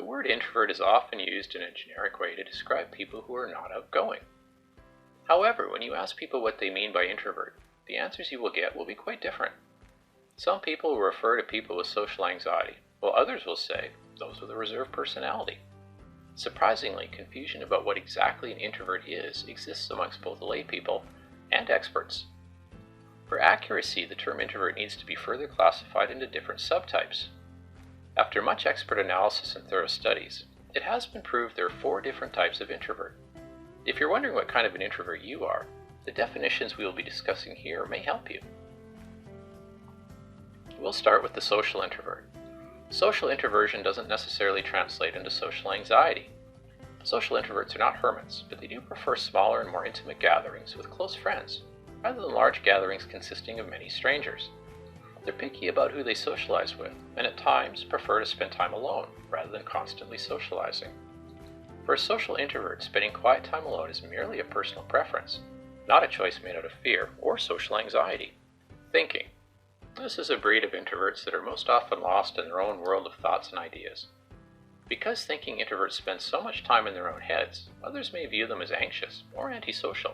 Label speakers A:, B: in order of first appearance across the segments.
A: word introvert is often used in a generic way to describe people who are not outgoing. However, when you ask people what they mean by introvert, the answers you will get will be quite different. Some people will refer to people with social anxiety, while others will say those with a reserved personality. Surprisingly, confusion about what exactly an introvert is exists amongst both lay people and experts. For accuracy, the term introvert needs to be further classified into different subtypes. After much expert analysis and thorough studies, it has been proved there are 4 different types of introvert. If you're wondering what kind of an introvert you are, the definitions we will be discussing here may help you. We'll start with the social introvert. Social introversion doesn't necessarily translate into social anxiety. Social introverts are not hermits, but they do prefer smaller and more intimate gatherings with close friends, rather than large gatherings consisting of many strangers. They're picky about who they socialize with, and at times prefer to spend time alone, rather than constantly socializing. For a social introvert, spending quiet time alone is merely a personal preference, not a choice made out of fear or social anxiety. Thinking. This is a breed of introverts that are most often lost in their own world of thoughts and ideas. Because thinking introverts spend so much time in their own heads, others may view them as anxious or antisocial.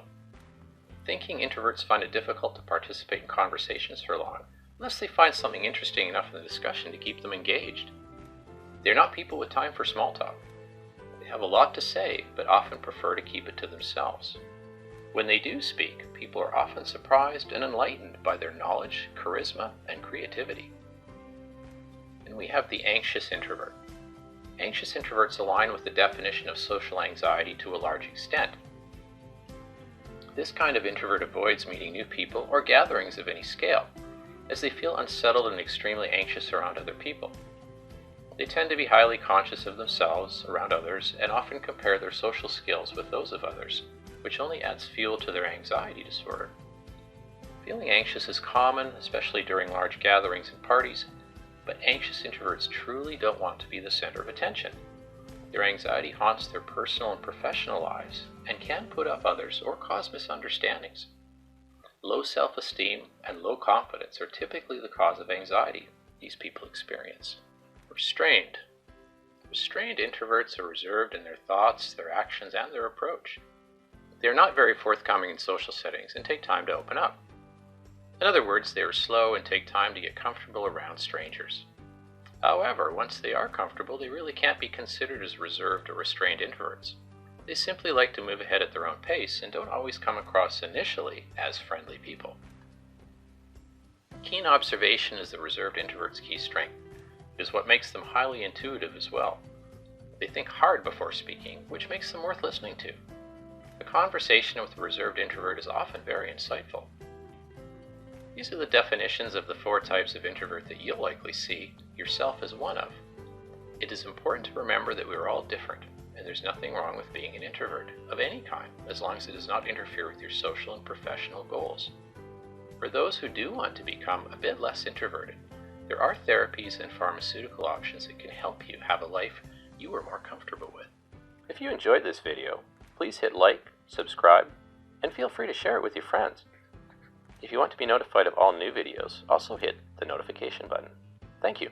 A: Thinking introverts find it difficult to participate in conversations for long, unless they find something interesting enough in the discussion to keep them engaged. They're not people with time for small talk. They have a lot to say, but often prefer to keep it to themselves. When they do speak, people are often surprised and enlightened by their knowledge, charisma, and creativity. And we have the anxious introvert. Anxious introverts align with the definition of social anxiety to a large extent. This kind of introvert avoids meeting new people or gatherings of any scale, as they feel unsettled and extremely anxious around other people. They tend to be highly conscious of themselves around others and often compare their social skills with those of others, which only adds fuel to their anxiety disorder. Feeling anxious is common, especially during large gatherings and parties, but anxious introverts truly don't want to be the center of attention. Their anxiety haunts their personal and professional lives and can put off others or cause misunderstandings. Low self-esteem and low confidence are typically the cause of anxiety these people experience. Restrained. Restrained introverts are reserved in their thoughts, their actions, and their approach. They are not very forthcoming in social settings and take time to open up. In other words, they are slow and take time to get comfortable around strangers. However, once they are comfortable, they really can't be considered as reserved or restrained introverts. They simply like to move ahead at their own pace and don't always come across initially as friendly people. Keen observation is the reserved introvert's key strength. It is what makes them highly intuitive as well. They think hard before speaking, which makes them worth listening to. A conversation with a reserved introvert is often very insightful. These are the definitions of the 4 types of introvert that you'll likely see yourself as one of. It is important to remember that we are all different, and there's nothing wrong with being an introvert of any kind, as long as it does not interfere with your social and professional goals. For those who do want to become a bit less introverted, there are therapies and pharmaceutical options that can help you have a life you are more comfortable with. If you enjoyed this video, please hit like, subscribe, and feel free to share it with your friends. If you want to be notified of all new videos, also hit the notification button. Thank you.